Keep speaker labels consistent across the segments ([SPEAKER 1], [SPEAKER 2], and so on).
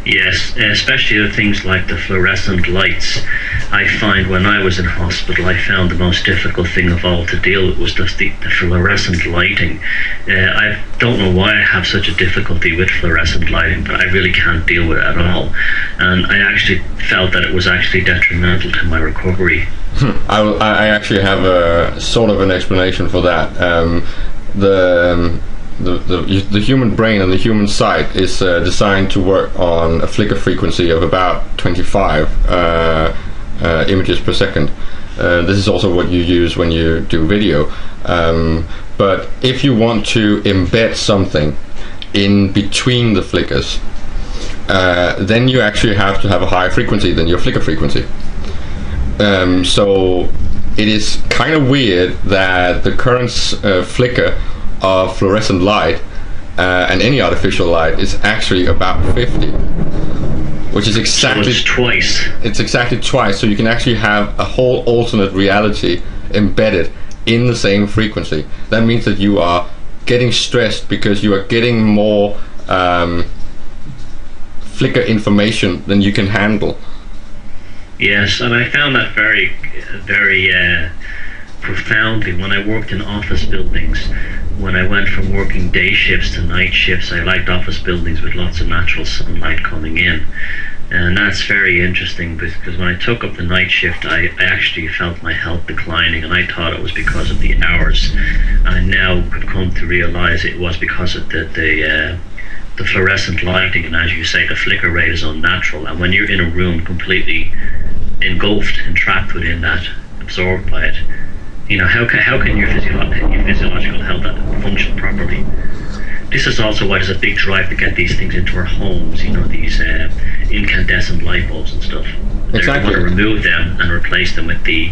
[SPEAKER 1] Yes, especially the things like the fluorescent lights. I find when I was in hospital, I found the most difficult thing of all to deal with was the fluorescent lighting. I don't know why I have such a difficulty with fluorescent lighting, but I really can't deal with it at all. And I actually felt that it was actually detrimental to my recovery.
[SPEAKER 2] I actually have a sort of an explanation for that. The human brain and the human sight is designed to work on a flicker frequency of about 25 images per second. This is also what you use when you do video. But if you want to embed something in between the flickers, then you actually have to have a higher frequency than your flicker frequency. So it is kind of weird that the current flicker of fluorescent light and any artificial light is actually about 50, which is exactly
[SPEAKER 1] so it's twice.
[SPEAKER 2] It's exactly twice. So you can actually have a whole alternate reality embedded in the same frequency. That means that you are getting stressed because you are getting more flicker information than you can handle.
[SPEAKER 1] Yes, and I found that very profoundly when I worked in office buildings. When I went from working day shifts to night shifts, I liked office buildings with lots of natural sunlight coming in. And that's very interesting because when I took up the night shift, I actually felt my health declining, and I thought it was because of the hours. I now have come to realize it was because of the fluorescent lighting, and as you say, the flicker rate is unnatural. And when you're in a room completely engulfed and trapped within that, absorbed by it, you know, how can your physiological health function properly? This is also why there's a big drive to get these things into our homes, you know, these incandescent light bulbs and stuff.
[SPEAKER 2] Exactly.
[SPEAKER 1] They want to remove them and replace them with the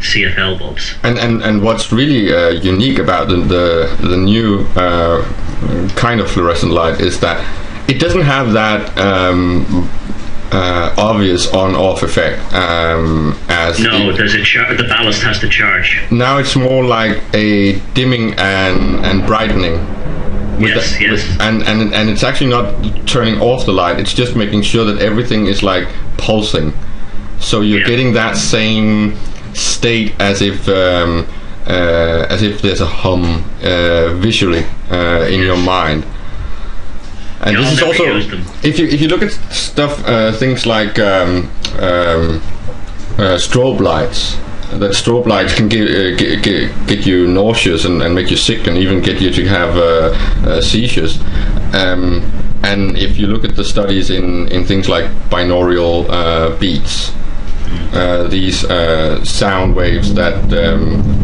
[SPEAKER 1] CFL bulbs.
[SPEAKER 2] And what's really unique about the new kind of fluorescent light is that it doesn't have that obvious on-off effect as
[SPEAKER 1] there's the ballast has to charge.
[SPEAKER 2] Now it's more like a dimming and brightening.
[SPEAKER 1] Yes.
[SPEAKER 2] And it's actually not turning off the light, it's just making sure that everything is like pulsing. So you're getting that same state as if there's a hum visually in your mind. And this is also, if you look at stuff, things like strobe lights. That strobe lights can get you nauseous and make you sick, and even get you to have seizures. And if you look at the studies in things like binaural beats, these sound waves that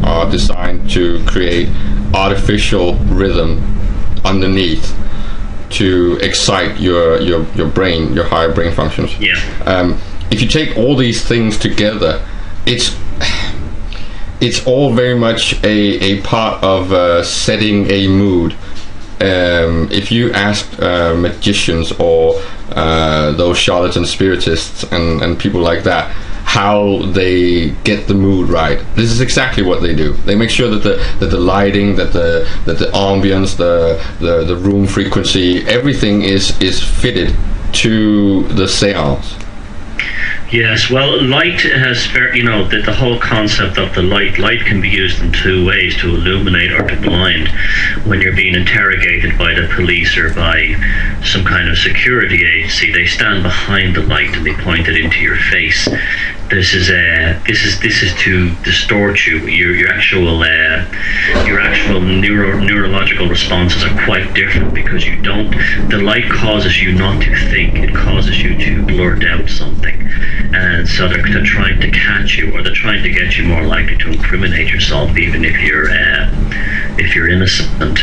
[SPEAKER 2] are designed to create artificial rhythm underneath to excite your brain, your higher brain functions. If you take all these things together, it's all very much a part of setting a mood. If you ask magicians or those charlatan spiritists and people like that how they get the mood right, this is exactly what they do. They make sure that the lighting, that the ambience, the room frequency, everything is fitted to the seance.
[SPEAKER 1] Yes, well, light has, the whole concept of the light can be used in two ways, to illuminate or to blind. When you're being interrogated by the police or by some kind of security agency, they stand behind the light and they point it into your face. This is to distort you. Your actual neurological responses are quite different because the light causes you not to think, it causes you to blurt out something. And so they're trying to catch you, or they're trying to get you more likely to incriminate yourself, even if you're innocent.